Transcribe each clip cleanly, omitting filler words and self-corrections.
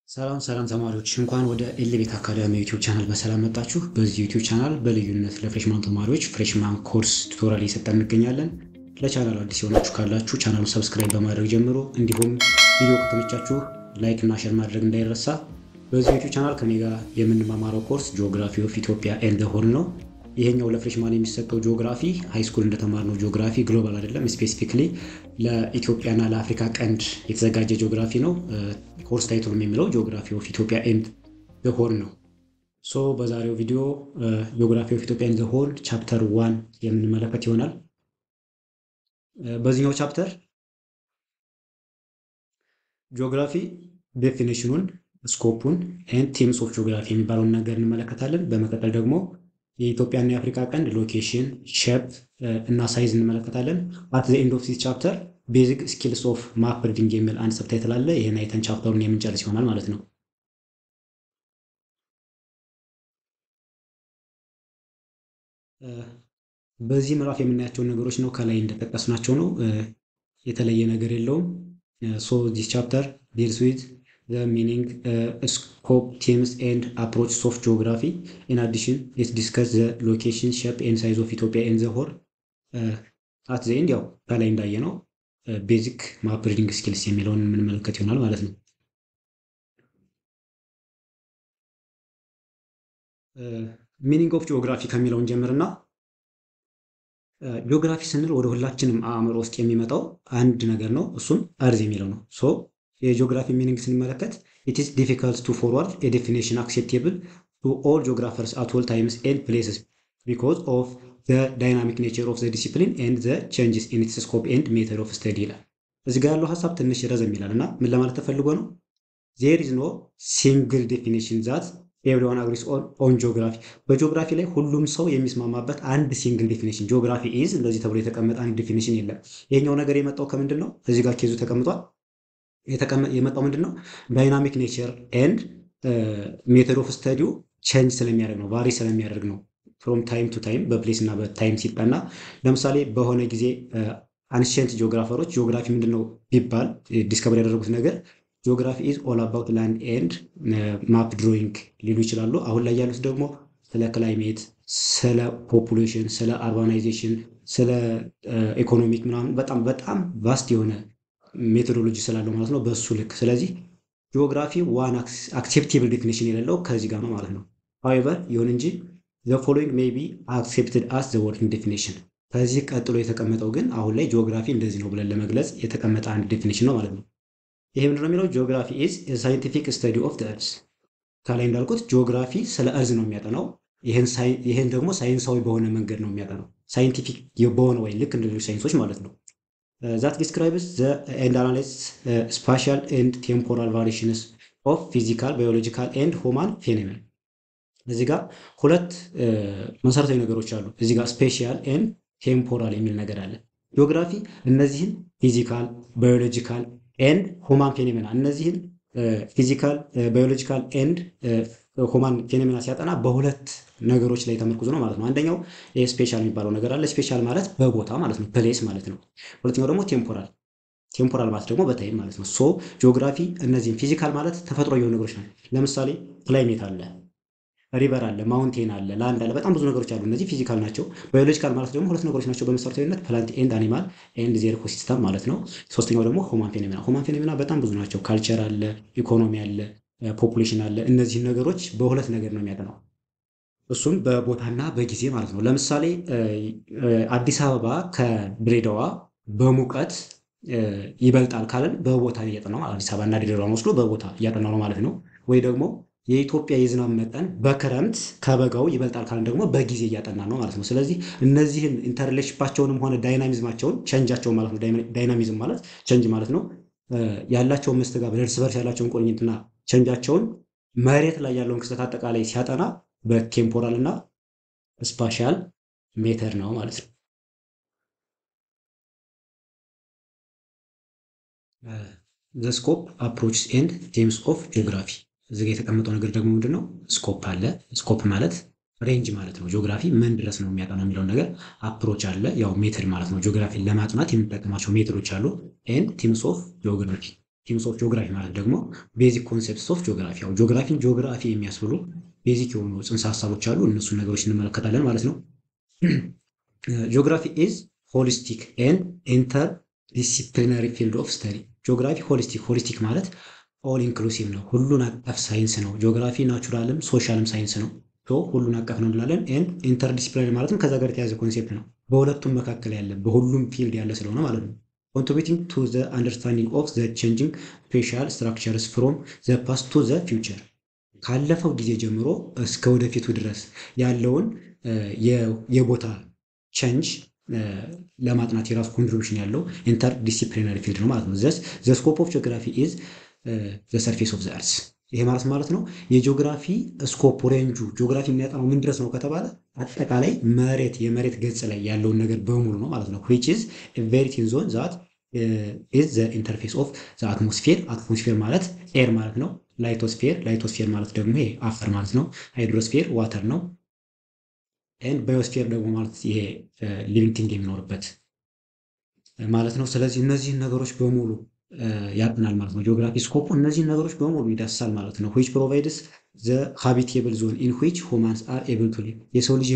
ሰላም ሰላም ተማሪዎች እንኳን ወደ ኤሌቤት አካዳሚ ዩቲዩብ ቻናል በሰላም መጣችሁ። በዚህ ዩቲዩብ ቻናል በልዩነት ለፍሬሽማን ተማሪዎች ፍሬሽማን ኮርስ ቱቶሪያል እየሰጠን እንገኛለን። ለቻናሉ አዲስ የሆናችሁ ካላችሁ ቻናሉን ሰብስክራይብ በማድረግ ጀምሮ እንዲሁም ቪዲዮ ከተመቻችሁ ላይክ እና ሼር ማድረግ እንዳይረሳ። በዚህ ዩቲዩብ ቻናል ከኔ ጋር የምንማማረው ኮርስ ጂኦግራፊ ኦፍ ኢትዮጵያ ኤንድ ዘ ሆርን ነው። ይሄኛው ለፍሬሽማን የሚሰጠው ጂኦግራፊ ሃይ ስኩል እንደተማርነው ጂኦግራፊ ግሎባል አይደለም፣ ስፔሲፊክሊ ለኢትዮጵያና ለአፍሪካ ቀንድ የተዘጋጀ ጂኦግራፊ ነው። ኮርስ ታይትሉም የሚለው ጂኦግራፊ ኦፍ ኢትዮጵያ ኤንድ ዘ ሆርን ነው። ሶ በዛሬው ቪዲዮ ጂኦግራፊ ኦፍ ኢትዮጵያ ኤንድ ዘ ሆርን ቻፕተር 1 የምንመለከት ይሆናል። በዚህኛው ቻፕተር ጂኦግራፊ ዴፊኒሽኑን፣ ስኮፑን ኤንድ ቲምስ ኦፍ ጂኦግራፊ የሚባለውን ነገር እንመለከታለን። በመቀጠል ደግሞ የኢትዮጵያና የአፍሪካ ቀንድ ሎኬሽን፣ ሼፕ እና ሳይዝ እንመለከታለን። አት ዘ ኤንድ ኦፍ ዚስ ቻፕተር ቤዚክ ስኪልስ ኦፍ ማፕ ሪዲንግ የሚል አንድ ሰብታይትል አለ። ይሄን አይተን ቻፕተሩን የምንጨርስ ይሆናል ማለት ነው። በዚህ ምዕራፍ የምናያቸውን ነገሮች ነው ከላይ እንደጠቀስናቸው ነው። የተለየ ነገር የለውም። ሶ ዚስ ቻፕተር ዲልስ ዊዝ the meaning, scope, themes and approaches of geography. In addition, it discusses the location, shape and size of Ethiopia and the whole. At the end ያው ከላይ እንዳየነው ቤዚክ ማፕ ሪዲንግ ስኪልስ የሚለውን የምንመለከት ይሆናል ማለት ነው። ሚኒንግ ኦፍ ጂኦግራፊ ከሚለውን ጀምርና ጂኦግራፊ ስንል ወደ ሁላችንም አእምሮ ውስጥ የሚመጣው አንድ ነገር ነው። እሱም እርዝ የሚለው ነው። ሶ የጂኦግራፊ ሚኒንግ ስንመለከት it is difficult to forward a definition acceptable to all geographers at all times and places because of the dynamic nature of the discipline and the changes in its scope and method of study ይላል። እዚህ ጋር ያለው ሐሳብ ትንሽ ረዘም ይላል እና ምን ለማለት ተፈልጎ ነው? there is no single definition that everyone agrees on geography። በጂኦግራፊ ላይ ሁሉም ሰው የሚስማማበት አንድ ሲንግል ዴፊኒሽን ጂኦግራፊ ኢዝ እንደዚህ ተብሎ የተቀመጠ አንድ ዴፊኒሽን የለም። ይሄኛው ነገር የመጣው ከምንድን ነው? እዚህ ጋር ኬዙ ተቀምጧል። የመጣው ምንድነው? ዳይናሚክ ኔቸር ኤንድ ሜተድ ኦፍ ስተዲው ቼንጅ ስለሚያደርግ ነው፣ ቫሪ ስለሚያደርግ ነው። ፍሮም ታይም ቱ ታይም በፕሌስ እና በታይም ሲጠና፣ ለምሳሌ በሆነ ጊዜ አንሸንት ጂኦግራፈሮች ጂኦግራፊ ምንድነው ቢባል ዲስከቨር ያደረጉት ነገር ጂኦግራፊ ኢዝ ኦል አባውት ላንድ ኤንድ ማፕ ድሮይንግ ሊሉ ይችላሉ። አሁን ላይ ያሉት ደግሞ ስለ ክላይሜት፣ ስለ ፖፑሌሽን፣ ስለ አርባናይዜሽን፣ ስለ ኢኮኖሚክ ምናምን በጣም ቫስት የሆነ ሜቶዶሎጂ ስላለው ማለት ነው በሱ ልክ። ስለዚህ ጂኦግራፊ ዋን አክሴፕቴብል ዴፊኒሽን የሌለው ከዚህ ጋር ነው ማለት ነው። however ይሁን እንጂ the following may be accepted as the working definition። ከዚህ ቀጥሎ የተቀመጠው ግን አሁን ላይ ጂኦግራፊ እንደዚህ ነው ብለን ለመግለጽ የተቀመጠ አንድ ዴፊኒሽን ነው ማለት ነው። ይሄ ምንድን ነው የሚለው? ጂኦግራፊ is a scientific study of the earth። ከላይ እንዳልኩት ጂኦግራፊ ስለ እርዝ ነው የሚያጠናው። ይሄን ደግሞ ሳይንሳዊ በሆነ መንገድ ነው የሚያጠናው። ሳይንቲፊክ በሆነ ወይ ልክ እንደ ሌሎች ሳይንሶች ማለት ነው። that describes the and analyzes spatial and temporal variations of physical, biological and human phenomena። እዚህ ጋር ሁለት መሰረታዊ ነገሮች አሉ። እዚህ ጋር ስፔሻል ኤንድ ቴምፖራል የሚል ነገር አለ። ጂኦግራፊ እነዚህን ፊዚካል፣ ባዮሎጂካል ኤንድ ሁማን ፌኖሜና እነዚህን ፊዚካል፣ ባዮሎጂካል ኤንድ ሁማን ፌኖሜና ሲያጠና በሁለት ነገሮች ላይ ተመርኩዞ ነው ማለት ነው። አንደኛው ስፔሻል የሚባለው ነገር አለ። ስፔሻል ማለት በቦታ ማለት ነው፣ ፕሌስ ማለት ነው። ሁለተኛው ደግሞ ቴምፖራል ማለት ደግሞ በታይም ማለት ነው። ሶ ጂኦግራፊ እነዚህን ፊዚካል ማለት ተፈጥሮ የሆኑ ነገሮች ናቸው። ለምሳሌ ክላይሜት አለ፣ ሪቨር አለ፣ ማውንቴን አለ፣ ላንድ አለ፣ በጣም ብዙ ነገሮች አሉ። እነዚህ ፊዚካል ናቸው። ባዮሎጂካል ማለት ደግሞ ሁለት ነገሮች ናቸው በመሰረታዊነት ፕላንት ኤንድ አኒማል ኤንድ ዜር ኢኮሲስተም ማለት ነው። ሶስተኛው ደግሞ ሁማን ፌኖሜና በጣም ብዙ ናቸው። ካልቸር አለ፣ ኢኮኖሚ አለ፣ ፖፑሌሽን አለ። እነዚህ ነገሮች በሁለት ነገር ነው የሚያጠናው፣ እሱም በቦታና በጊዜ ማለት ነው። ለምሳሌ አዲስ አበባ ከድሬዳዋ በሙቀት ይበልጣል ካለን በቦታ እያጠናው ማለት አዲስ አበባና ድሬዳዋን ወስዶ በቦታ እያጠናው ነው ማለት ነው። ወይ ደግሞ የኢትዮጵያ የዝናብ መጠን በክረምት ከበጋው ይበልጣል ካለን ደግሞ በጊዜ እያጠና ነው ማለት ነው። ስለዚህ እነዚህን ኢንተርሌሽንሺፓቸውንም ሆነ ዳይናሚዝማቸውን ቼንጃቸውን ማለት ነው። ዳይናሚዝም ማለት ቼንጅ ማለት ነው። ያላቸውን መስተጋብር እርስ በርስ ያላቸውን ቁርኝትና ቼንጃቸውን መሬት ላይ ያለውን ክስተት አጠቃላይ ሲያጠና በቴምፖራል እና ስፓሻል ሜተር ነው ማለት ነው። the scope, approaches and themes of geography። እዚህ ጋር የተቀመጠው ነገር ደግሞ ምንድነው? ስኮፕ አለ። ስኮፕ ማለት ሬንጅ ማለት ነው። ጂኦግራፊ ምን ድረስ ነው የሚያጠናው የሚለው ነገር። አፕሮች አለ፣ ያው ሜተድ ማለት ነው። ጂኦግራፊን ለማጥናት የምንጠቀማቸው ሜተዶች አሉ። ኤንድ ቲምስ ኦፍ ጂኦግራፊ ቲምስ ኦፍ ጂኦግራፊ ማለት ደግሞ ቤዚክ ኮንሴፕትስ ኦፍ ጂኦግራፊ። ያው ጂኦግራፊ የሚያስብሉ ቤዚክ የሆኑ ጽንሰ ሀሳቦች አሉ። እነሱን ነገሮች እንመለከታለን ማለት ነው። ጂኦግራፊ ኢዝ ሆሊስቲክ ኤንድ ኢንተር ዲሲፕሊናሪ ፊልድ ኦፍ ስተዲ። ጂኦግራፊ ሆሊስቲክ ማለት ኦል ኢንክሉሲቭ ነው፣ ሁሉን አቀፍ ሳይንስ ነው። ጂኦግራፊ ናቹራልም ሶሻልም ሳይንስ ነው። ሁሉን አቀፍ ነው እንላለን። ኤንድ ኢንተር ዲሲፕሊናሪ ማለትም ከዛ ጋር የተያዘ ኮንሴፕት ነው። በሁለቱም መካከል ያለ በሁሉም ፊልድ ያለ ስለሆነ ማለት ነው። contributing to the understanding of the changing spatial structures from the past to the future ካለፈው ጊዜ ጀምሮ እስከ ወደፊቱ ድረስ ያለውን የቦታ ቼንጅ ለማጥናት የራሱ ኮንትሪቢዩሽን ያለው ኢንተር ዲሲፕሊናሪ ፊልድ ነው ማለት ነው። the scope of geography is the surface of the earth። ይሄ ማለት ነው የጂኦግራፊ ስኮፕ ሬንጁ ጂኦግራፊ የሚያጠናው ምን ድረስ ነው ከተባለ አጠቃላይ የመሬት ገጽ ላይ ያለውን ነገር በሙሉ ነው ማለት ነው። which is a very thin zone that is the interface of the atmosphere። አትሞስፌር ማለት ኤር ማለት ነው። ላይቶስፌር ማለት ደግሞ ይሄ አፈር ማለት ነው። ሃይድሮስፌር ዋተር ነው። ኤንድ ባዮስፌር ደግሞ ማለት ይሄ ሊቪንግ ቲንግ የሚኖርበት ማለት ነው። ስለዚህ እነዚህን ነገሮች በሙሉ ያጠናል ማለት ነው። ጂኦግራፊ ስኮፑ እነዚህን ነገሮች በሙሉ ይዳስሳል ማለት ነው። which provides the habitable zone in which humans are able to live። የሰው ልጅ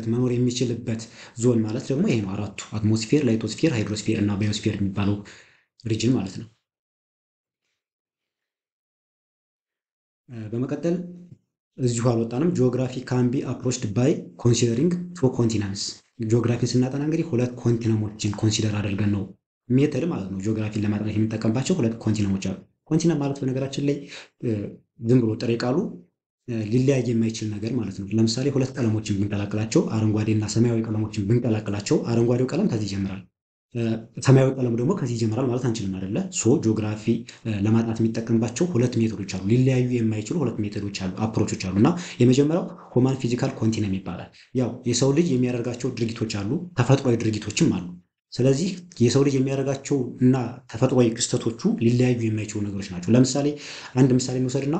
መኖር የሚችልበት ዞን ማለት ደግሞ ይሄ ነው። አራቱ አትሞስፌር፣ ላይቶስፌር፣ ሃይድሮስፌር እና ባዮስፌር የሚባለው ሪጅን ማለት ነው። በመቀጠል እዚሁ አልወጣንም። ጂኦግራፊ ካን ቢ አፕሮችድ ባይ ኮንሲደሪንግ ቱ ኮንቲነንትስ። ጂኦግራፊን ስናጠና እንግዲህ ሁለት ኮንቲነሞችን ኮንሲደር አድርገን ነው ሜተድ ማለት ነው። ጂኦግራፊን ለማጥናት የምንጠቀምባቸው ሁለት ኮንቲነሞች አሉ። ኮንቲነም ማለት በነገራችን ላይ ዝም ብሎ ጥሬ ቃሉ ሊለያይ የማይችል ነገር ማለት ነው። ለምሳሌ ሁለት ቀለሞችን ብንቀላቅላቸው አረንጓዴ እና ሰማያዊ ቀለሞችን ብንቀላቅላቸው አረንጓዴው ቀለም ከዚህ ይጀምራል፣ ሰማያዊ ቀለም ደግሞ ከዚህ ይጀምራል ማለት አንችልም አይደለ? ሶ ጂኦግራፊ ለማጥናት የሚጠቀምባቸው ሁለት ሜቶዶች አሉ። ሊለያዩ የማይችሉ ሁለት ሜቶዶች አሉ፣ አፕሮቾች አሉ። እና የመጀመሪያው ሁማን ፊዚካል ኮንቲነም ይባላል። ያው የሰው ልጅ የሚያደርጋቸው ድርጊቶች አሉ፣ ተፈጥሯዊ ድርጊቶችም አሉ። ስለዚህ የሰው ልጅ የሚያደርጋቸው እና ተፈጥሯዊ ክስተቶቹ ሊለያዩ የማይችሉ ነገሮች ናቸው። ለምሳሌ አንድ ምሳሌ እንውሰድና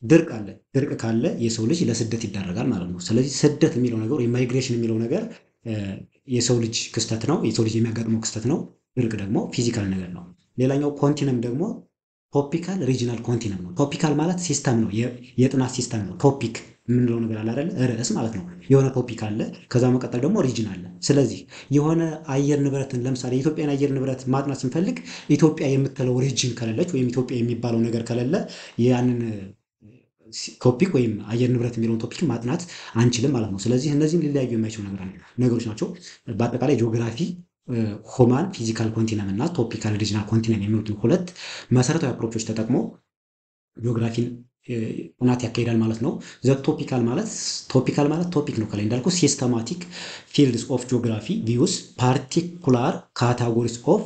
ድርቅ አለ። ድርቅ ካለ የሰው ልጅ ለስደት ይዳረጋል ማለት ነው። ስለዚህ ስደት የሚለው ነገር ወይም ማይግሬሽን የሚለው ነገር የሰው ልጅ ክስተት ነው፣ የሰው ልጅ የሚያጋጥመው ክስተት ነው። ድርቅ ደግሞ ፊዚካል ነገር ነው። ሌላኛው ኮንቲነም ደግሞ ቶፒካል ሪጂናል ኮንቲነም ነው። ቶፒካል ማለት ሲስተም ነው፣ የጥናት ሲስተም ነው። ቶፒክ የምንለው ነገር አለ አይደል? ርዕስ ማለት ነው። የሆነ ቶፒክ አለ፣ ከዛ መቀጠል ደግሞ ሪጅን አለ። ስለዚህ የሆነ አየር ንብረትን ለምሳሌ የኢትዮጵያን አየር ንብረት ማጥናት ስንፈልግ ኢትዮጵያ የምትለው ሪጅን ከሌለች ወይም ኢትዮጵያ የሚባለው ነገር ከሌለ ያንን ቶፒክ ወይም አየር ንብረት የሚለውን ቶፒክ ማጥናት አንችልም ማለት ነው። ስለዚህ እነዚህም ሊለያዩ የማይችሉ ነገሮች ናቸው። በአጠቃላይ ጂኦግራፊ ሁማን ፊዚካል ኮንቲነም እና ቶፒካል ሪጂናል ኮንቲነም የሚሉትን ሁለት መሰረታዊ አፕሮቾች ተጠቅሞ ጂኦግራፊን ጥናት ያካሂዳል ማለት ነው። ቶፒካል ማለት ቶፒክ ነው። ከላይ እንዳልኩ ሲስተማቲክ ፊልድስ ኦፍ ጂኦግራፊ ቪውስ ፓርቲኩላር ካታጎሪስ ኦፍ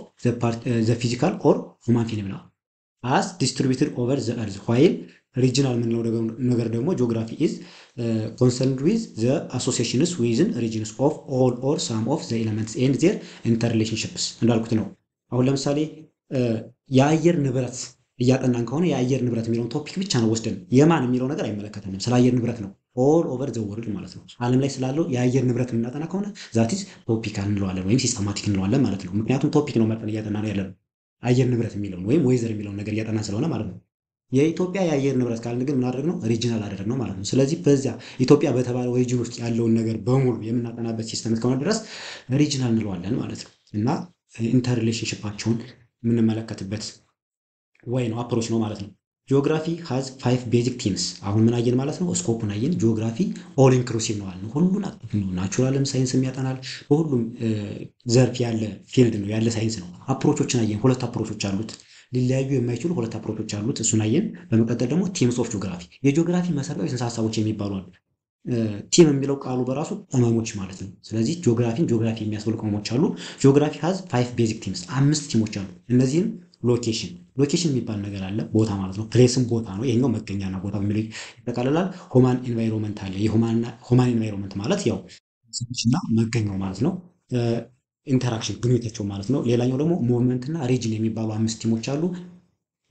ዘ ፊዚካል ኦር ሁማን ፊኖሜና አስ ዲስትሪቢዩትድ ኦቨር ዘ እርዝ ዋይል ሪጂናል የምንለው ነገር ደግሞ ጂኦግራፊ ኢዝ ኮንሰርንድ ዊዝ ዘ አሶሲዬሽንስ ዊዝን ሪጅንስ ኦፍ ኦል ኦር ሳም ኦፍ ዘ ኤለመንትስ ኤንድ ዜር ኢንተርሪሌሽንሽፕስ እንዳልኩት ነው። አሁን ለምሳሌ የአየር ንብረት እያጠናን ከሆነ የአየር ንብረት የሚለውን ቶፒክ ብቻ ነው ወስደን የማን የሚለው ነገር አይመለከተንም። ስለ አየር ንብረት ነው ኦል ኦቨር ዘ ወርልድ ማለት ነው። ዓለም ላይ ስላለው የአየር ንብረት የምናጠና ከሆነ ዛቲስ ቶፒካል እንለዋለን ወይም ሲስተማቲክ እንለዋለን ማለት ነው። ምክንያቱም ቶፒክ ነው መጠን እያጠና ነው ያለነው አየር ንብረት የሚለውን ወይም ዌዘር የሚለውን ነገር እያጠናን ስለሆነ ማለት ነው። የኢትዮጵያ የአየር ንብረት ካልን ግን ምናደርግ ነው ሪጂናል አደረግ ነው ማለት ነው። ስለዚህ በዚያ ኢትዮጵያ በተባለው ሪጅን ውስጥ ያለውን ነገር በሙሉ የምናጠናበት ሲስተም እስከሆነ ድረስ ሪጂናል እንለዋለን ማለት ነው። እና ኢንተርሪሌሽንሽፓቸውን የምንመለከትበት ወይ ነው አፕሮች ነው ማለት ነው። ጂኦግራፊ ሃዝ 5 ቤዚክ ቲምስ። አሁን ምን አየን ማለት ነው? ስኮፑን አየን። ጂኦግራፊ ኦል ኢንክሉሲቭ ነው ማለት ነው። ሁሉን አቀፍ ነው። ናቹራልም ሳይንስም ያጠናል። በሁሉም ዘርፍ ያለ ፊልድ ነው ያለ ሳይንስ ነው። አፕሮቾችን አየን። ሁለት አፕሮቾች አሉት። ሊለያዩ የማይችሉ ሁለት አፕሮቾች አሉት። እሱን አየን። በመቀጠል ደግሞ ቲምስ ኦፍ ጂኦግራፊ የጂኦግራፊ መሰረታዊ ጽንሰ ሀሳቦች የሚባሉ አሉ። ቲም የሚለው ቃሉ በራሱ ቅመሞች ማለት ነው። ስለዚህ ጂኦግራፊ የሚያስብሉ ቅመሞች አሉ። ጂኦግራፊ ሃዝ 5 ቤዚክ ቲምስ 5 ቲሞች አሉ። እነዚህም ሎኬሽን የሚባል ነገር አለ፣ ቦታ ማለት ነው። ፕሌስም ቦታ ነው። ይሄኛው መገኛና ቦታ በሚለው ይጠቃልላል። ሁማን ኢንቫይሮንመንት አለ። ሁማን ኢንቫይሮንመንት ማለት ያው ሰዎችና መገኛው ማለት ነው። ኢንተራክሽን ግንኙነታቸው ማለት ነው። ሌላኛው ደግሞ ሙቭመንት እና ሪጅን የሚባሉ 5 ቲሞች አሉ።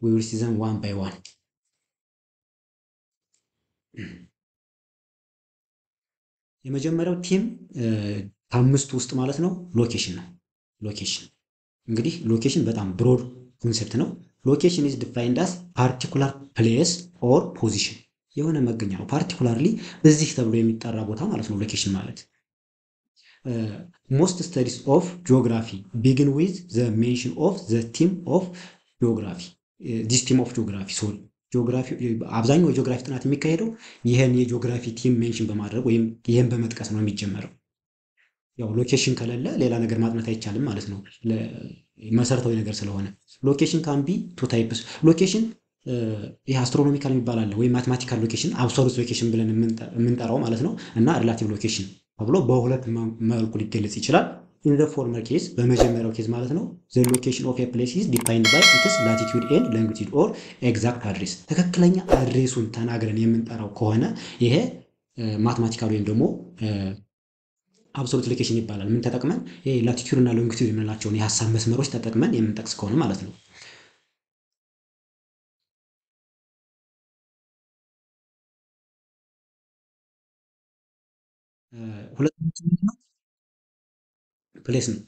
we will see them one by one። የመጀመሪያው ቲም ከአምስቱ ውስጥ ማለት ነው ሎኬሽን ነው። ሎኬሽን እንግዲህ ሎኬሽን በጣም ብሮድ ኮንሴፕት ነው። ሎኬሽን ኢዝ ዲፋይንድ አስ ፓርቲኩላር ፕሌስ ኦር ፖዚሽን የሆነ መገኛ ነው። ፓርቲኩላርሊ እዚህ ተብሎ የሚጠራ ቦታ ማለት ነው ሎኬሽን ማለት። ሞስት ስተዲስ ኦፍ ጂኦግራፊ ቢግን ዊዝ ዘ ሜንሽን ኦፍ ዘ ቲም ኦፍ ጂኦግራፊ ዲስ ቲም ኦፍ ጂኦግራፊ ሶሪ ጂኦግራፊ አብዛኛው የጂኦግራፊ ጥናት የሚካሄደው ይህን የጂኦግራፊ ቲም ሜንሽን በማድረግ ወይም ይህን በመጥቀስ ነው የሚጀመረው። ያው ሎኬሽን ከሌለ ሌላ ነገር ማጥናት አይቻልም ማለት ነው፣ መሰረታዊ ነገር ስለሆነ። ሎኬሽን ካን ቢ ቱ ታይፕስ ሎኬሽን ይህ አስትሮኖሚካል የሚባል አለ ወይም ማትማቲካል ሎኬሽን፣ አብሶሉት ሎኬሽን ብለን የምንጠራው ማለት ነው፣ እና ሪላቲቭ ሎኬሽን ተብሎ በሁለት መልኩ ሊገለጽ ይችላል። ኢን ዘ ፎርመር ኬዝ በመጀመሪያው ኬዝ ማለት ነው ዘ ሎኬሽን ኦፍ ኤ ፕሌስ ኢዝ ዲፋይንድ ባይ ኢትስ ላቲቲዩድ ኤንድ ሎንጊቲዩድ ኦር ኤግዛክት አድሬስ። ትክክለኛ አድሬሱን ተናግረን የምንጠራው ከሆነ ይሄ ማትማቲካል ወይም ደግሞ አብሶሉት ሎኬሽን ይባላል። ምን ተጠቅመን ይሄ ላቲቲዩድ እና ሎንጊቲዩድ የምንላቸውን የሀሳብ መስመሮች ተጠቅመን የምንጠቅስ ከሆነ ማለት ነው። ሁለተኛው ምንድን ነው? ፕሌስ ነው።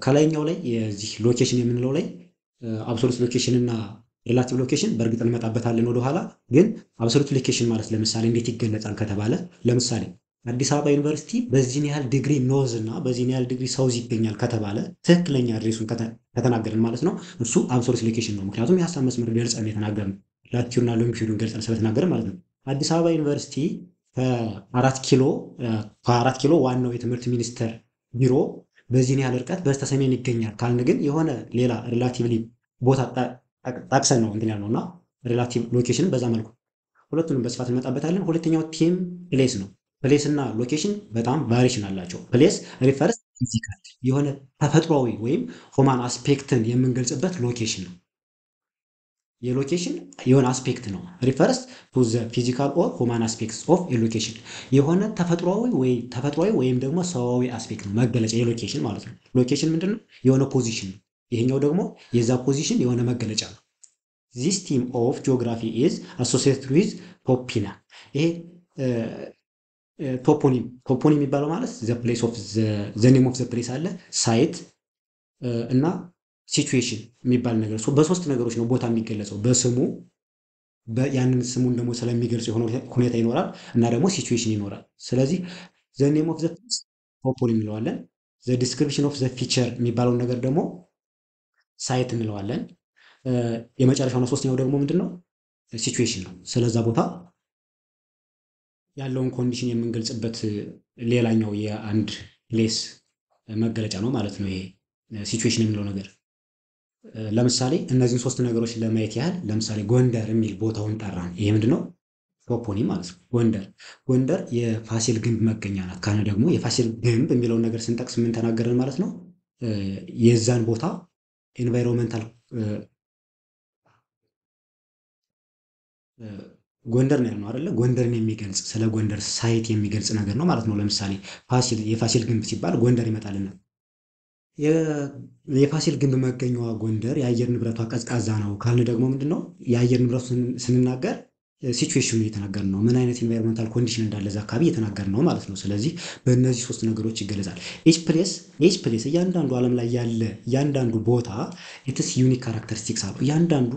ከላይኛው ላይ የዚህ ሎኬሽን የምንለው ላይ አብሶሉት ሎኬሽን እና ሪላቲቭ ሎኬሽን በእርግጥ እንመጣበታለን ወደኋላ። ግን አብሶሉት ሎኬሽን ማለት ለምሳሌ እንዴት ይገለጻል ከተባለ ለምሳሌ አዲስ አበባ ዩኒቨርሲቲ በዚህን ያህል ዲግሪ ኖዝ እና በዚህን ያህል ዲግሪ ሳውዝ ይገኛል ከተባለ ትክክለኛ አድሬሱን ከተናገርን ማለት ነው እሱ አብሶሉት ሎኬሽን ነው። ምክንያቱም የሀሳብ መስመር ገልጸን የተናገርን ላቲቲዩድ እና ሎንጊቲዩድን ገልጸን ስለተናገርን ማለት ነው። አዲስ አበባ ዩኒቨርሲቲ ከአራት ኪሎ ዋናው የትምህርት ሚኒስቴር ቢሮ በዚህን ያህል ርቀት በስተሰሜን ይገኛል ካልን ግን የሆነ ሌላ ሪላቲቭሊ ቦታ ጠቅሰን ነው እንትን ያልነው እና ሪላቲቭ ሎኬሽንን በዛ መልኩ ሁለቱንም በስፋት እንመጣበታለን። ሁለተኛው ቲም ፕሌስ ነው። ፕሌስ እና ሎኬሽን በጣም ቫሪሽን አላቸው። ፕሌስ ሪፈርስ ፊዚካል የሆነ ተፈጥሯዊ ወይም ሁማን አስፔክትን የምንገልጽበት ሎኬሽን ነው። የሎኬሽን የሆነ አስፔክት ነው። ሪፈርስ ቱ ዘ ፊዚካል ኦር ሁማን አስፔክትስ ኦፍ ሎኬሽን የሆነ ተፈጥሯዊ ወይም ደግሞ ሰዋዊ አስፔክት ነው መገለጫ የሎኬሽን ማለት ነው። ሎኬሽን ምንድን ነው? የሆነ ፖዚሽን ነው። ይሄኛው ደግሞ የዛ ፖዚሽን የሆነ መገለጫ ነው። ዚስ ቲም ኦፍ ጂኦግራፊ ኢዝ አሶሲየትድ ዊዝ ቶፒና ይሄ ቶፖኒም የሚባለው ማለት ዘ ፕሌስ ኦፍ ዘ ኔም ኦፍ ዘ ፕሌስ አለ ሳይት እና ሲቹዌሽን የሚባል ነገር በሶስት ነገሮች ነው ቦታ የሚገለጸው። በስሙ ያንን ስሙን ደግሞ ስለሚገልጽ የሆነ ሁኔታ ይኖራል እና ደግሞ ሲቹዌሽን ይኖራል። ስለዚህ ዘ ኔም ኦፍ ዘ ፕሌስ ቶፖኒም እንለዋለን። ዘ ዲስክሪፕሽን ኦፍ ዘ ፊቸር የሚባለውን ነገር ደግሞ ሳይት እንለዋለን። የመጨረሻውና ሶስተኛው ደግሞ ምንድን ነው? ሲቹዌሽን ነው። ስለዛ ቦታ ያለውን ኮንዲሽን የምንገልጽበት ሌላኛው የአንድ ፕሌስ መገለጫ ነው ማለት ነው ይሄ ሲቹዌሽን የሚለው ነገር። ለምሳሌ እነዚህን ሶስት ነገሮች ለማየት ያህል ለምሳሌ ጎንደር የሚል ቦታውን ጠራን። ይሄ ምንድነው? ቶፖኒም ማለት ነው። ጎንደር የፋሲል ግንብ መገኛ ናት ካለ ደግሞ የፋሲል ግንብ የሚለውን ነገር ስንጠቅስ ምን ተናገረን ማለት ነው? የዛን ቦታ ኤንቫይሮንመንታል ጎንደር ነው ያልነው አይደለ? ጎንደርን የሚገልጽ ስለ ጎንደር ሳይት የሚገልጽ ነገር ነው ማለት ነው። ለምሳሌ የፋሲል ግንብ ሲባል ጎንደር ይመጣልና የፋሲል ግንብ መገኛዋ ጎንደር የአየር ንብረቷ ቀዝቃዛ ነው ካልን ደግሞ ምንድነው? የአየር ንብረቱ ስንናገር ሲቹዌሽኑ እየተናገርን ነው። ምን አይነት ኢንቫይሮንመንታል ኮንዲሽን እንዳለ እዛ አካባቢ እየተናገርን ነው ማለት ነው። ስለዚህ በእነዚህ ሶስት ነገሮች ይገለጻል። ኤች ፕሌስ እያንዳንዱ ዓለም ላይ ያለ እያንዳንዱ ቦታ ኢትስ ዩኒክ ካራክተሪስቲክስ አለው። እያንዳንዱ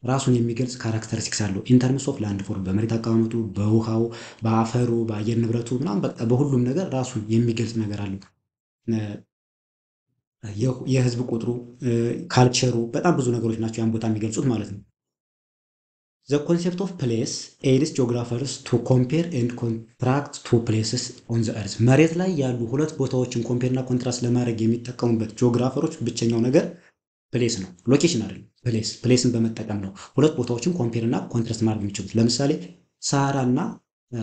ራሱን የሚገልጽ ካራክተሪስቲክስ አለው። ኢንተርምስ ኦፍ ላንድ ፎርም በመሬት አቀማመጡ፣ በውሃው፣ በአፈሩ፣ በአየር ንብረቱ ምናምን በቃ በሁሉም ነገር ራሱን የሚገልጽ ነገር አለው። የህዝብ ቁጥሩ፣ ካልቸሩ በጣም ብዙ ነገሮች ናቸው ያን ቦታ የሚገልጹት ማለት ነው። ዘ ኮንሴፕት ኦፍ ፕሌስ ኤድስ ጂኦግራፈርስ ቱ ኮምፔር ኤንድ ኮንትራክት ቱ ፕሌስስ ኦን ዘ እርዝ። መሬት ላይ ያሉ ሁለት ቦታዎችን ኮምፔርና ኮንትራስት ለማድረግ የሚጠቀሙበት ጂኦግራፈሮች ብቸኛው ነገር ፕሌስ ነው፣ ሎኬሽን አይደለም። ፕሌስን በመጠቀም ነው ሁለት ቦታዎችን ኮምፔር እና ኮንትራስት ማድረግ የሚችሉት። ለምሳሌ ሰሃራ እና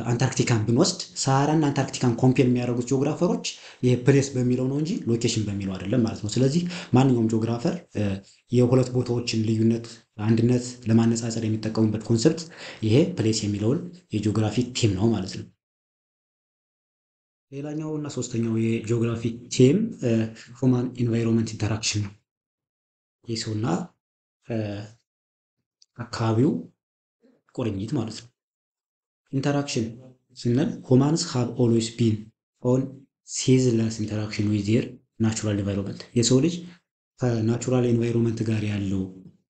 አንታርክቲካን ብንወስድ ሰሃራ እና አንታርክቲካን ኮምፔር የሚያደርጉት ጂኦግራፈሮች ይሄ ፕሌስ በሚለው ነው እንጂ ሎኬሽን በሚለው አይደለም ማለት ነው። ስለዚህ ማንኛውም ጂኦግራፈር የሁለት ቦታዎችን ልዩነት አንድነት ለማነጻጸር የሚጠቀሙበት ኮንሰፕት ይሄ ፕሌስ የሚለውን የጂኦግራፊ ቲም ነው ማለት ነው። ሌላኛው እና ሶስተኛው የጂኦግራፊ ቲም ሁማን ኢንቫይሮንመንት ኢንተራክሽን ነው። የሰውና አካባቢው ቁርኝት ማለት ነው። ኢንተራክሽን ስንል ሁማንስ ሃቭ ኦልዌይስ ቢን ኦን ሴዝለስ ኢንተራክሽን ዊዝ ዜር ናቹራል ኢንቫይሮንመንት። የሰው ልጅ ከናቹራል ኢንቫይሮንመንት ጋር ያለው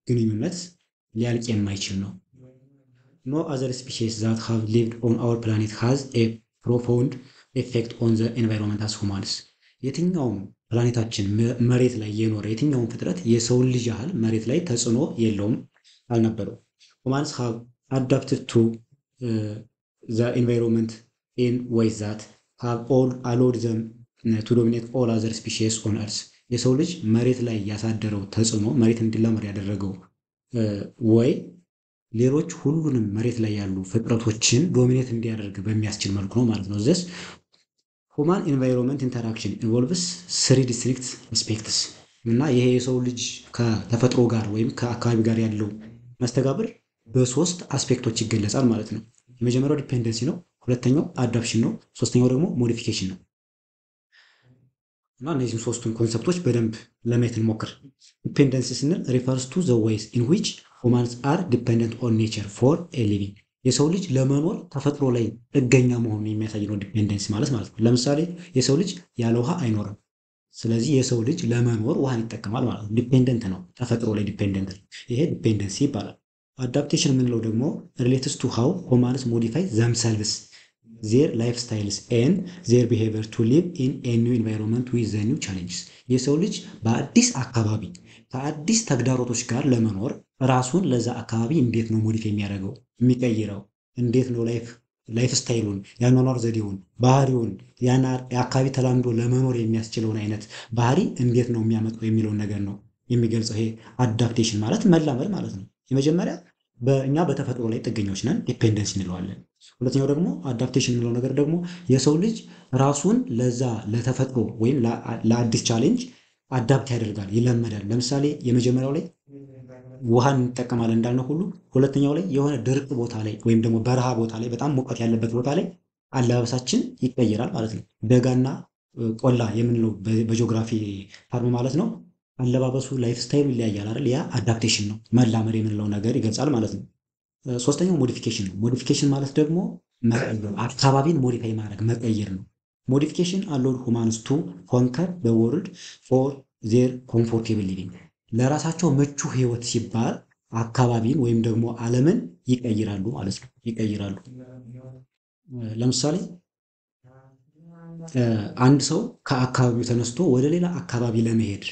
ግንኙነት ሊያልቅ የማይችል ነው። ኖ አዘር ስፒሺስ ዛት ሃቭ ሊቭድ ኦን አወር ፕላኔት ሃዝ ኤ ፕሮፎንድ ኤፌክት ኦን ዘ ኤንቫይሮንመንት አስ ሁማንስ። የትኛውም ፕላኔታችን መሬት ላይ የኖረ የትኛውም ፍጥረት የሰውን ልጅ ያህል መሬት ላይ ተጽዕኖ የለውም አልነበረው። ሁማንስ ሃቭ አዳፕትድ ቱ ዘ ኤንቫይሮንመንት ኢን ዌይዝ ዛት ሃቭ ኦል አሎድ ዘም ቱ ዶሚኔት ኦል አዘር ስፒሺስ ኦን እርስ። የሰው ልጅ መሬት ላይ ያሳደረው ተጽዕኖ መሬት እንዲላመድ ያደረገው ወይ ሌሎች ሁሉንም መሬት ላይ ያሉ ፍጥረቶችን ዶሚኔት እንዲያደርግ በሚያስችል መልኩ ነው ማለት ነው። ዘስ ሁማን ኢንቫይሮንመንት ኢንተራክሽን ኢንቮልቭስ ስሪ ዲስትሪክት አስፔክትስ እና ይሄ የሰው ልጅ ከተፈጥሮ ጋር ወይም ከአካባቢ ጋር ያለው መስተጋብር በሶስት አስፔክቶች ይገለጻል ማለት ነው። የመጀመሪያው ዲፔንደንሲ ነው፣ ሁለተኛው አዳፕሽን ነው፣ ሶስተኛው ደግሞ ሞዲፊኬሽን ነው። እና እነዚህም ሶስቱን ኮንሰፕቶች በደንብ ለማየት እንሞክር። ዲፔንደንሲ ስንል ሪፈርስ ቱ ዘ ዌይስ ኢን ዊች ሁማንስ አር ዲፔንደንት ኦን ኔቸር ፎር ኤ ሊቪንግ። የሰው ልጅ ለመኖር ተፈጥሮ ላይ ጥገኛ መሆኑን የሚያሳይ ነው ዲፔንደንሲ ማለት ነው። ለምሳሌ የሰው ልጅ ያለ ውሃ አይኖርም። ስለዚህ የሰው ልጅ ለመኖር ውሃን ይጠቀማል ማለት ነው። ዲፔንደንት ነው፣ ተፈጥሮ ላይ ዲፔንደንት ነው። ይሄ ዲፔንደንሲ ይባላል። አዳፕቴሽን የምንለው ደግሞ ሪሌትስ ቱ ሃው ሁማንስ ሞዲፋይ ዘምሰልቭስ ዜር ላይፍ ስታይልስ ኤንድ ዜር ቢሄቪየር ቱ ሊቭ ኢን ኤ ኒው ኢንቫይሮንመንት ዊዝ ዘ ኒው ቻሌንጅስ። የሰው ልጅ በአዲስ አካባቢ ከአዲስ ተግዳሮቶች ጋር ለመኖር ራሱን ለዛ አካባቢ እንዴት ነው ሞዲፋይ የሚያደርገው የሚቀይረው? እንዴት ነው ላይፍ ስታይሉን የአኗኗር ዘዴውን ባህሪውን የአካባቢ ተላምዶ ለመኖር የሚያስችለውን አይነት ባህሪ እንዴት ነው የሚያመጣው የሚለውን ነገር ነው የሚገልጸው። ይሄ አዳፕቴሽን ማለት መላመድ ማለት ነው። የመጀመሪያ እኛ በተፈጥሮ ላይ ጥገኞች ነን፣ ዲፔንደንስ እንለዋለን። ሁለተኛው ደግሞ አዳፕቴሽን የሚለው ነገር ደግሞ የሰው ልጅ ራሱን ለዛ ለተፈጥሮ ወይም ለአዲስ ቻሌንጅ አዳፕት ያደርጋል፣ ይለመዳል። ለምሳሌ የመጀመሪያው ላይ ውሃን እንጠቀማለን እንዳልነው ሁሉ ሁለተኛው ላይ የሆነ ድርቅ ቦታ ላይ ወይም ደግሞ በረሃ ቦታ ላይ በጣም ሙቀት ያለበት ቦታ ላይ አለባበሳችን ይቀየራል ማለት ነው። ደጋና ቆላ የምንለው በጂኦግራፊ ተርም ማለት ነው። አለባበሱ ላይፍ ስታይሉ ይለያያል አይደል? ያ አዳፕቴሽን ነው፣ መላመድ የምንለው ነገር ይገልጻል ማለት ነው። ሶስተኛው ሞዲፊኬሽን ነው። ሞዲፊኬሽን ማለት ደግሞ አካባቢን ሞዲፋይ ማድረግ መቀየር ነው። ሞዲፊኬሽን አሎድ ሁማንስ ቱ ኮንከር ዘ ወርልድ ፎር ዜር ኮምፎርቴብል ሊቪንግ። ለራሳቸው ምቹ ህይወት ሲባል አካባቢን ወይም ደግሞ ዓለምን ይቀይራሉ ማለት ነው። ይቀይራሉ። ለምሳሌ አንድ ሰው ከአካባቢው ተነስቶ ወደ ሌላ አካባቢ ለመሄድ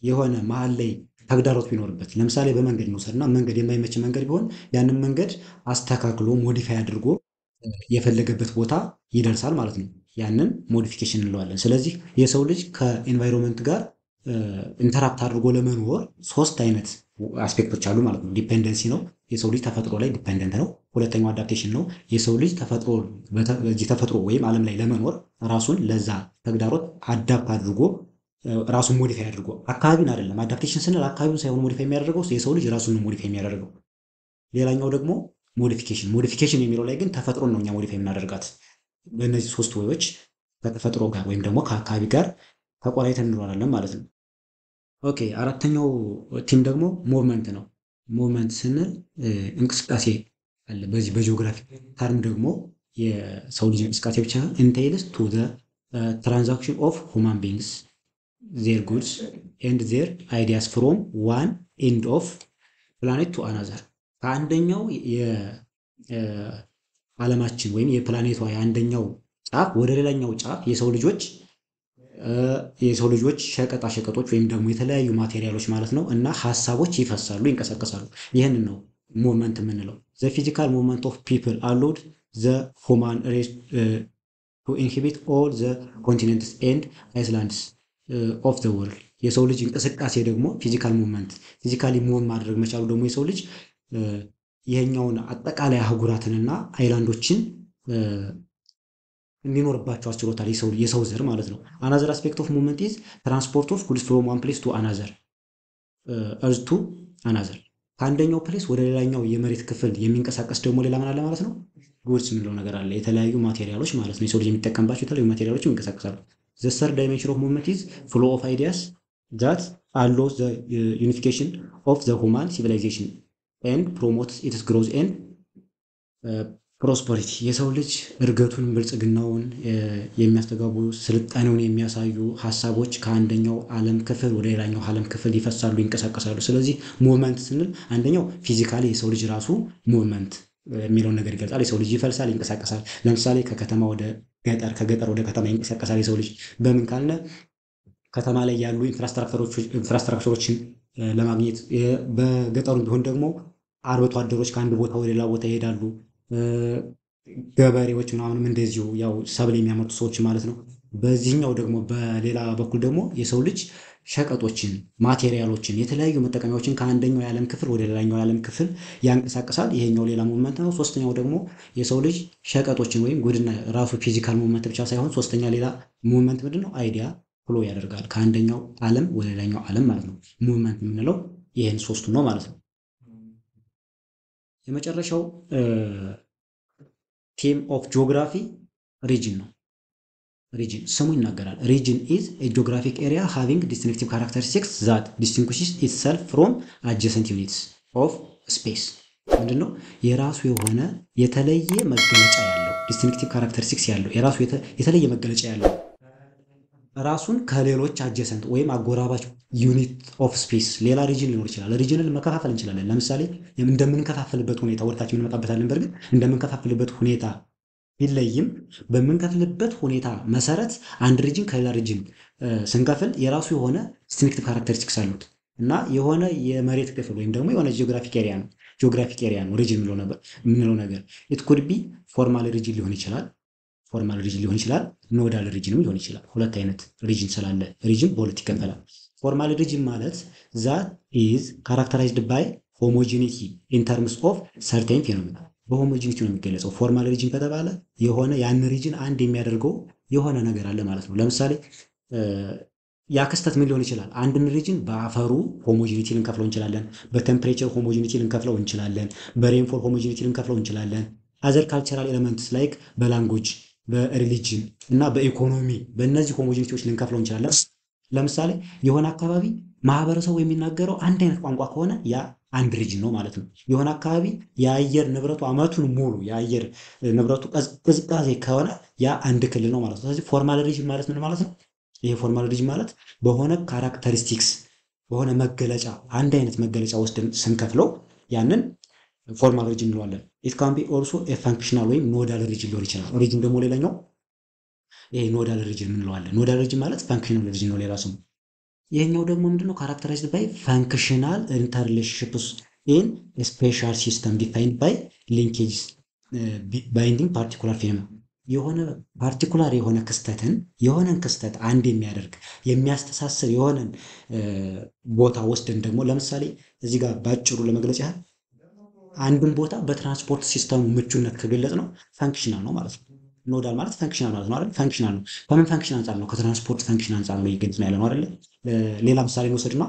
የሆነ መሀል ላይ ተግዳሮት ቢኖርበት፣ ለምሳሌ በመንገድ እንውሰድና መንገድ የማይመች መንገድ ቢሆን ያንን መንገድ አስተካክሎ ሞዲፋይ አድርጎ የፈለገበት ቦታ ይደርሳል ማለት ነው። ያንን ሞዲፊኬሽን እንለዋለን። ስለዚህ የሰው ልጅ ከኤንቫይሮንመንት ጋር ኢንተራክት አድርጎ ለመኖር ሶስት አይነት አስፔክቶች አሉ ማለት ነው። ዲፔንደንሲ ነው፣ የሰው ልጅ ተፈጥሮ ላይ ዲፔንደንት ነው። ሁለተኛው አዳፕቴሽን ነው፣ የሰው ልጅ ተፈጥሮ ወይም ዓለም ላይ ለመኖር ራሱን ለዛ ተግዳሮት አዳፕት አድርጎ ራሱን ሞዲፋይ አድርጎ አካባቢን አይደለም። አዳፕቴሽን ስንል አካባቢውን ሳይሆን ሞዲፋይ የሚያደርገው የሰው ልጅ ራሱን ሞዲፋይ የሚያደርገው። ሌላኛው ደግሞ ሞዲፊኬሽን የሚለው ላይ ግን ተፈጥሮን ነው እኛ ሞዲፋይ የምናደርጋት። በእነዚህ ሶስት ወይዎች ከተፈጥሮ ጋር ወይም ደግሞ ከአካባቢ ጋር ተቆራኝተን እንኖራለን ማለት ነው። ኦኬ፣ አራተኛው ቲም ደግሞ ሙቭመንት ነው። ሙቭመንት ስንል እንቅስቃሴ አለ። በዚህ በጂኦግራፊ ተርም ደግሞ የሰው ልጅ እንቅስቃሴ ብቻ ኢንቴይልስ ቱ ዘ ትራንዛክሽን ኦፍ ሁማን ቢንግስ ዜር ጉድስ ኤንድ ዜር አይዲያስ ፍሮም ዋን ኤንድ ኦፍ ፕላኔት ቱ አናዘር። ከአንደኛው የዓለማችን ወይም የፕላኔቷ የአንደኛው ጫፍ ወደ ሌላኛው ጫፍ የሰው ልጆች ሸቀጦች ወይም ደግሞ የተለያዩ ማቴሪያሎች ማለት ነው እና ሀሳቦች ይፈሳሉ፣ ይንቀሳቀሳሉ። ይህንን ነው ሙቭመንት የምንለው። ዘ ፊዚካል ሙቭመንት ኦፍ ፒፕል አሎድ ዘ ሁማን ሬስ ቱ ኢንሂቢት ኦል ዘ ኮንቲኔንትስ ኤንድ አይስላንድስ ኦፍ ዘ ወርልድ። የሰው ልጅ እንቅስቃሴ ደግሞ ፊዚካል ሙቭመንት ፊዚካሊ ሙቭ ማድረግ መቻሉ ደግሞ የሰው ልጅ ይሄኛውን አጠቃላይ አህጉራትንና አይላንዶችን እንዲኖርባቸው አስችሎታል፣ የሰው ዘር ማለት ነው። አናዘር አስፔክት ኦፍ ሙቭመንት ኢዝ ትራንስፖርት ኦፍ ጉድስ ፍሮም ዋን ፕሌስ ቱ አናዘር እርዝ ቱ አናዘር። ከአንደኛው ፕሌስ ወደ ሌላኛው የመሬት ክፍል የሚንቀሳቀስ ደግሞ ሌላ ምን አለ ማለት ነው? ጉድስ የምንለው ነገር አለ፣ የተለያዩ ማቴሪያሎች ማለት ነው። የሰው ልጅ የሚጠቀምባቸው የተለያዩ ማቴሪያሎች ይንቀሳቀሳሉ። ዘ ሰርድ ዳይሜንሽን ኦፍ ሙቭመንት ኢዝ ፍሎ ኦፍ አይዲያስ ዛት አሎስ ዘ ዩኒፊኬሽን ኦፍ ዘ ሁማን ሲቪላይዜሽን ኤንድ ፕሮሞትስ ኢትስ ግሮዝ ኤንድ ፕሮስፐሪቲ የሰው ልጅ እድገቱን ብልጽግናውን የሚያስተጋቡ ስልጣኔውን የሚያሳዩ ሀሳቦች ከአንደኛው ዓለም ክፍል ወደ ሌላኛው ዓለም ክፍል ይፈሳሉ፣ ይንቀሳቀሳሉ። ስለዚህ ሙቭመንት ስንል አንደኛው ፊዚካሊ የሰው ልጅ ራሱ ሙቭመንት የሚለውን ነገር ይገልጻል። የሰው ልጅ ይፈልሳል፣ ይንቀሳቀሳል። ለምሳሌ ከከተማ ወደ ገጠር፣ ከገጠር ወደ ከተማ ይንቀሳቀሳል የሰው ልጅ። በምን ካልነ ከተማ ላይ ያሉ ኢንፍራስትራክቸሮችን ለማግኘት፣ በገጠሩ ቢሆን ደግሞ አርብቶ አደሮች ከአንድ ቦታ ወደ ሌላ ቦታ ይሄዳሉ። ገበሬዎች ምናምንም እንደዚሁ ያው ሰብል የሚያመርቱ ሰዎች ማለት ነው። በዚህኛው ደግሞ በሌላ በኩል ደግሞ የሰው ልጅ ሸቀጦችን፣ ማቴሪያሎችን፣ የተለያዩ መጠቀሚያዎችን ከአንደኛው የዓለም ክፍል ወደ ሌላኛው የዓለም ክፍል ያንቀሳቅሳል። ይሄኛው ሌላ ሙቭመንት ነው። ሶስተኛው ደግሞ የሰው ልጅ ሸቀጦችን ወይም ጉድና ራሱ ፊዚካል ሙቭመንት ብቻ ሳይሆን ሶስተኛ ሌላ ሙቭመንት ምንድን ነው? አይዲያ ፍሎ ያደርጋል ከአንደኛው ዓለም ወደ ሌላኛው ዓለም ማለት ነው። ሙቭመንት የምንለው ይህን ሶስቱ ነው ማለት ነው። የመጨረሻው ቴም ኦፍ ጂኦግራፊ ሪጅን ነው። ሪጅን ስሙ ይናገራል። ሪጅን ኢዝ ኤ ጂኦግራፊክ ኤሪያ ሃቪንግ ዲስቲንክቲቭ ካራክተሪስቲክስ ዛት ዲስቲንጉሽስ ኢትሰልፍ ፍሮም አጀሰንት ዩኒትስ ኦፍ ስፔስ። ምንድነው? የራሱ የሆነ የተለየ መገለጫ ያለው ዲስቲንክቲቭ ካራክተሪስቲክስ ያለው የራሱ የተለየ መገለጫ ያለው ራሱን ከሌሎች አጀሰንት ወይም አጎራባች ዩኒት ኦፍ ስፔስ ሌላ ሪጅን ሊኖር ይችላል። ሪጅንን መከፋፈል እንችላለን። ለምሳሌ እንደምንከፋፍልበት ሁኔታ ወደታችን እንመጣበታለን። በእርግጥ እንደምንከፋፍልበት ሁኔታ ቢለይም በምንከፍልበት ሁኔታ መሰረት አንድ ሪጅን ከሌላ ሪጅን ስንከፍል የራሱ የሆነ ዲስቲንክቲቭ ካራክተሪስቲክስ አሉት እና የሆነ የመሬት ክፍል ወይም ደግሞ የሆነ ጂኦግራፊክ ኤሪያ ነው ሪጅን የምንለው ነገር። ኢት ኩድ ቢ ፎርማል ሪጅን ሊሆን ይችላል፣ ኖዳል ሪጅንም ሊሆን ይችላል። ሁለት አይነት ሪጅን ስላለ ሪጅን በሁለት ይከፈላል። ፎርማል ሪጅን ማለት ዛት ኢዝ ካራክተራይዝድ ባይ ሆሞጂኒቲ ኢን ተርምስ ኦፍ ሰርቴን ፌኖሜና፣ በሆሞጂኒቲ ነው የሚገለጸው። ፎርማል ሪጅን ከተባለ የሆነ ያን ሪጅን አንድ የሚያደርገው የሆነ ነገር አለ ማለት ነው። ለምሳሌ ያ ክስተት ምን ሊሆን ይችላል? አንድን ሪጅን በአፈሩ ሆሞጂኒቲ ልንከፍለው እንችላለን፣ በቴምፕሬቸር ሆሞጂኒቲ ልንከፍለው እንችላለን፣ በሬንፎል ሆሞጂኒቲ ልንከፍለው እንችላለን። አዘር ካልቸራል ኤሌመንትስ ላይክ በላንጉጅ፣ በሪሊጅን እና በኢኮኖሚ በእነዚህ ሆሞጂኒቲዎች ልንከፍለው እንችላለን። ለምሳሌ የሆነ አካባቢ ማህበረሰቡ የሚናገረው አንድ አይነት ቋንቋ ከሆነ ያ አንድ ሪጅን ነው ማለት ነው። የሆነ አካባቢ የአየር ንብረቱ ዓመቱን ሙሉ የአየር ንብረቱ ቅዝቃዜ ከሆነ ያ አንድ ክልል ነው ማለት ነው። ስለዚህ ፎርማል ሪጅን ማለት ምን ማለት ነው? ይሄ ፎርማል ሪጅን ማለት በሆነ ካራክተሪስቲክስ በሆነ መገለጫ አንድ አይነት መገለጫ ወስደን ስንከፍለው ያንን ፎርማል ሪጅን እንለዋለን። ኢት ካን ቢ ኦልሶ ኤ ፋንክሽናል ወይም ኖዳል ሪጅን ሊሆን ይችላል። ሪጅን ደግሞ ሌላኛው ይሄ ኖዳል ሪጅን እንለዋለን። ኖዳል ሪጅን ማለት ፋንክሽናል ሪጅን ነው ሌላ ስሙ። ይሄኛው ደግሞ ምንድነው? ካራክተራይዝድ ባይ ፋንክሽናል ኢንተርሪሌሽንሺፕስ ኢን ስፔሻል ሲስተም ዲፋይንድ ባይ ሊንኬጅስ ባይንዲንግ ፓርቲኩላር ፌኖሜና። የሆነ ፓርቲኩላር የሆነ የሆነን ክስተት አንድ የሚያደርግ የሚያስተሳስር የሆነን ቦታ ወስደን ደግሞ ለምሳሌ እዚህ ጋር ባጭሩ ለመግለጽ ያህል አንድን ቦታ በትራንስፖርት ሲስተሙ ምቹነት ከገለጽ ነው ፋንክሽናል ነው ማለት ነው። ኖዳል ማለት ፋንክሽናል ማለት ነው አይደል? ፋንክሽናል ነው። ከምን ፋንክሽን አንጻር ነው? ከትራንስፖርት ፋንክሽን አንጻር ነው እየገለጽ ነው ያለ ነው አይደል? ሌላ ምሳሌ እንውሰድና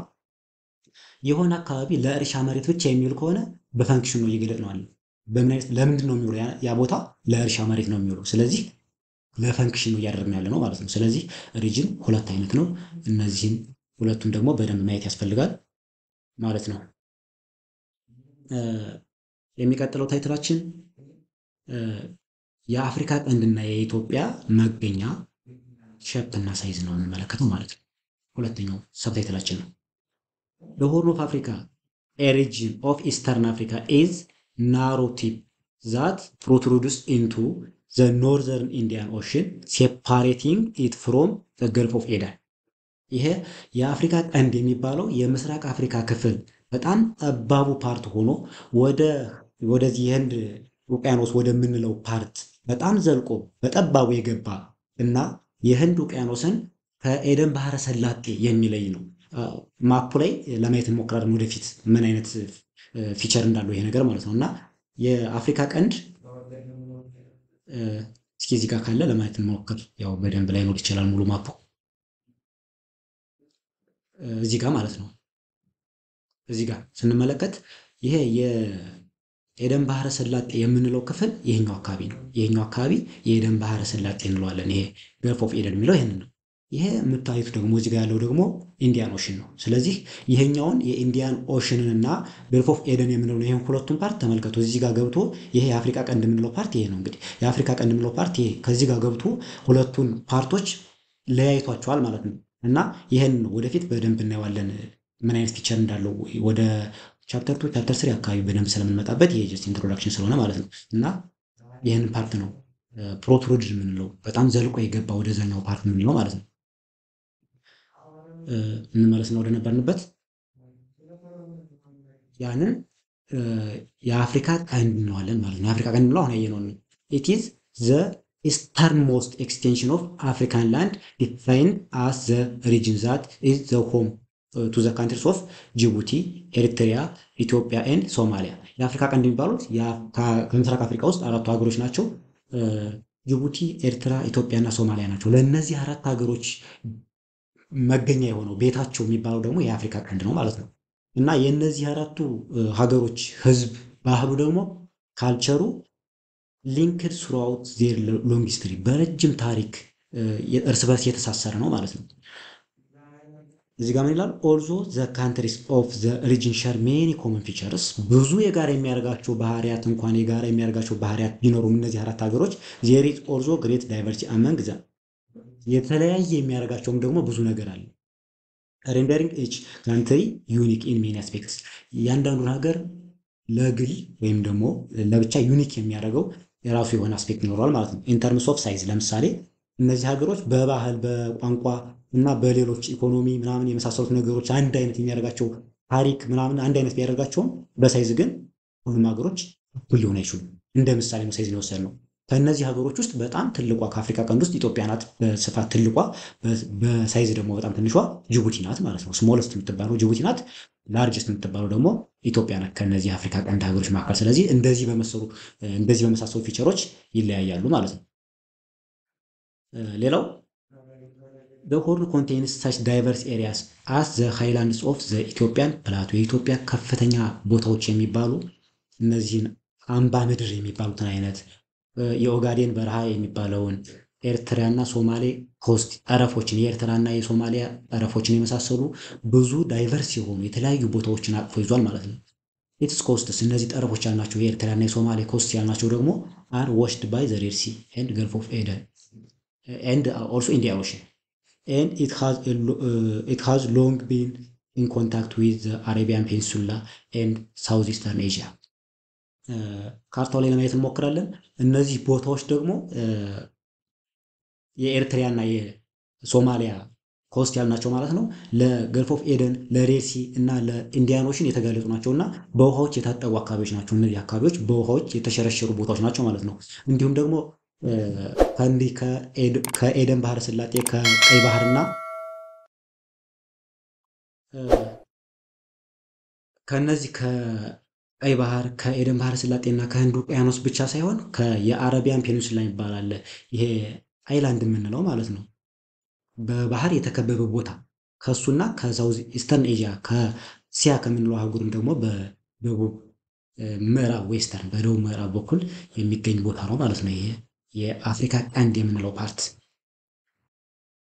የሆነ አካባቢ ለእርሻ መሬት ብቻ የሚውል ከሆነ በፋንክሽን ነው እየገለጽ ነው አለ። በምን አይነት ለምንድን ነው የሚውለው? ያ ቦታ ለእርሻ መሬት ነው የሚውለው። ስለዚህ ለፋንክሽን ነው እያደረግን ያለ ነው ማለት ነው። ስለዚህ ሪጅን ሁለት አይነት ነው። እነዚህን ሁለቱን ደግሞ በደንብ ማየት ያስፈልጋል ማለት ነው። የሚቀጥለው ታይትላችን የአፍሪካ ቀንድና የኢትዮጵያ መገኛ ሼፕ እና ሳይዝ ነው የምንመለከተው ማለት ነው። ሁለተኛው ሰብታይትላችን ነው። The Horn of Africa, a region of Eastern Africa, is narrow tip that protrudes into the northern Indian Ocean, separating it from the Gulf of Aden. ይሄ የአፍሪካ ቀንድ የሚባለው የምስራቅ አፍሪካ ክፍል በጣም ጠባቡ ፓርት ሆኖ ወደዚህ የህንድ ውቅያኖስ ወደምንለው ፓርት በጣም ዘልቆ በጠባቡ የገባ እና የህንድ ውቅያኖስን ከኤደን ባህረ ሰላጤ የሚለይ ነው። ማፑ ላይ ለማየት እንሞክራለን ወደፊት ምን አይነት ፊቸር እንዳለው ይሄ ነገር ማለት ነው። እና የአፍሪካ ቀንድ እስኪ እዚህ ጋር ካለ ለማየት እንሞክር። ያው በደንብ ላይ ኖር ይችላል ሙሉ ማፑ እዚህ ጋር ማለት ነው። እዚህ ጋር ስንመለከት ይሄ የኤደን ባህረ ሰላጤ የምንለው ክፍል ይሄኛው አካባቢ ነው። ይሄኛው አካባቢ የኤደን ባህረ ሰላጤ እንለዋለን። ይሄ ገልፍ ኦፍ ኤደን የሚለው ይሄንን ነው። ይሄ የምታዩት ደግሞ እዚህ ጋር ያለው ደግሞ ኢንዲያን ኦሽን ነው። ስለዚህ ይሄኛውን የኢንዲያን ኦሽንን እና ገልፍ ኦፍ ኤደን የምንለው ይሄን ሁለቱን ፓርት ተመልከቱ። እዚህ ጋር ገብቶ ይሄ የአፍሪካ ቀንድ የምንለው ፓርት ይሄ ነው። እንግዲህ የአፍሪካ ቀንድ የምንለው ፓርት ይሄ ከዚህ ጋር ገብቶ ሁለቱን ፓርቶች ለያይቷቸዋል ማለት ነው። እና ይሄን ወደፊት በደንብ እናየዋለን ምን አይነት ፊቸር እንዳለው ወደ ቻፕተር 2 ቻፕተር 3 አካባቢ በደንብ ስለምንመጣበት ይሄ ጀስት ኢንትሮዳክሽን ስለሆነ ማለት ነው። እና ይህንን ፓርት ነው ፕሮትሩድድ የምንለው በጣም ዘልቆ የገባ ወደዛኛው ፓርት የምንለው ማለት ነው። እንመለስ ነው ወደ ነበርንበት። ያንን የአፍሪካ ቀንድ እንለዋለን ማለት ነው። የአፍሪካ ቀንድ እንለው አሁን ያየነው ነው። ኢት ኢዝ ዘ ኢስተርንሞስት ኤክስቴንሽን ኦፍ አፍሪካን ላንድ ዲፋይንድ አስ ዘ ሪጅን ዛት ኢዝ ዘ ሆም ቱ ዘ ካንትሪስ ኦፍ ጅቡቲ፣ ኤሪትሪያ፣ ኢትዮጵያ ኤንድ ሶማሊያ። የአፍሪካ ቀንድ የሚባሉት ከምስራቅ አፍሪካ ውስጥ አራቱ ሀገሮች ናቸው። ጅቡቲ፣ ኤርትራ፣ ኢትዮጵያ እና ሶማሊያ ናቸው። ለእነዚህ አራት ሀገሮች መገኛ የሆነው ቤታቸው የሚባለው ደግሞ የአፍሪካ ቀንድ ነው ማለት ነው። እና የእነዚህ አራቱ ሀገሮች ህዝብ ባህሉ ደግሞ ካልቸሩ ሊንክድ ስሩአውት ዜር ሎንግ ሂስትሪ በረጅም ታሪክ እርስ በርስ የተሳሰረ ነው ማለት ነው። እዚህ ጋር ምን ይላል? ኦልዞ ዘ ካንትሪስ ኦፍ ዘ ሪጅን ሸር ሜኒ ኮመን ፊቸርስ ብዙ የጋራ የሚያደርጋቸው ባህሪያት እንኳን የጋራ የሚያደርጋቸው ባህሪያት ቢኖሩም እነዚህ አራት ሀገሮች ዜር ኢዝ ኦልዞ ግሬት ዳይቨርሲቲ አመንግ ዘም የተለያየ የሚያደርጋቸውም ደግሞ ብዙ ነገር አለ። ሬንደሪንግ ኢች ካንትሪ ዩኒክ ኢን ሜኒ አስፔክትስ እያንዳንዱን ሀገር ለግል ወይም ደግሞ ለብቻ ዩኒክ የሚያደርገው የራሱ የሆነ አስፔክት ይኖረዋል ማለት ነው። ኢን ተርምስ ኦፍ ሳይዝ ለምሳሌ እነዚህ ሀገሮች በባህል በቋንቋ እና በሌሎች ኢኮኖሚ ምናምን የመሳሰሉት ነገሮች አንድ አይነት የሚያደርጋቸው ታሪክ ምናምን አንድ አይነት ቢያደርጋቸውም በሳይዝ ግን ሁሉም ሀገሮች እኩል ሊሆን አይችሉም። እንደ ምሳሌ ነው ሳይዝ ነው የወሰድነው። ከእነዚህ ሀገሮች ውስጥ በጣም ትልቋ ከአፍሪካ ቀንድ ውስጥ ኢትዮጵያ ናት፣ በስፋት ትልቋ። በሳይዝ ደግሞ በጣም ትንሿ ጅቡቲ ናት ማለት ነው። ስሞለስት የምትባለው ጅቡቲ ናት። ላርጅስት የምትባለው ደግሞ ኢትዮጵያ ናት ከእነዚህ የአፍሪካ ቀንድ ሀገሮች መካከል። ስለዚህ እንደዚህ በመሳሰሉ ፊቸሮች ይለያያሉ ማለት ነው። ሌላው the horn contains such diverse areas as the highlands of the Ethiopian plateau የኢትዮጵያ ከፍተኛ ቦታዎች የሚባሉ እነዚህን አምባ ምድር የሚባሉትን አይነት የኦጋዴን በረሃ የሚባለውን ኤርትራና ሶማሌ ኮስት ጠረፎችን የኤርትራና የሶማሊያ ጠረፎችን የመሳሰሉ ብዙ ዳይቨርስ የሆኑ የተለያዩ ቦታዎችን አቅፎ ይዟል ማለት ነው። ኢትስ ኮስትስ እነዚህ ጠረፎች ያልናቸው የኤርትራና የሶማሌ ኮስት ያልናቸው ደግሞ are washed by the Red Sea and Gulf of Aden and also Indian Ocean and it has long been in contact with the Arabian Peninsula and Southeastern Asia። ካርታው ላይ ለማየት እንሞክራለን። እነዚህ ቦታዎች ደግሞ የኤርትራና የሶማሊያ ኮስት ያልናቸው ማለት ነው ለገልፍ ኦፍ ኤደን ለሬሲ እና ለኢንዲያን ኦሽን የተጋለጡ ናቸውና በውሃዎች የታጠቡ አካባቢዎች ናቸው። እነዚህ አካባቢዎች በውሃዎች የተሸረሸሩ ቦታዎች ናቸው ማለት ነው። እንዲሁም ደግሞ ከኤደን ባህረ ሰላጤ ከቀይ ባህርና ከነዚህ ቀይ ባህር ከኤደን ባህረ ሰላጤና ከህንድ ውቅያኖስ ብቻ ሳይሆን የአረቢያን ፔኒንሱላ ይባላል። ይሄ አይላንድ የምንለው ማለት ነው። በባህር የተከበበ ቦታ ከሱና ከሳውዝ ኢስተርን ኤዥያ ከሲያ ከምንለው አህጉርም ደግሞ በደቡብ ምዕራብ ዌስተርን በደቡብ ምዕራብ በኩል የሚገኝ ቦታ ነው ማለት ነው። ይሄ የአፍሪካ ቀንድ የምንለው ፓርት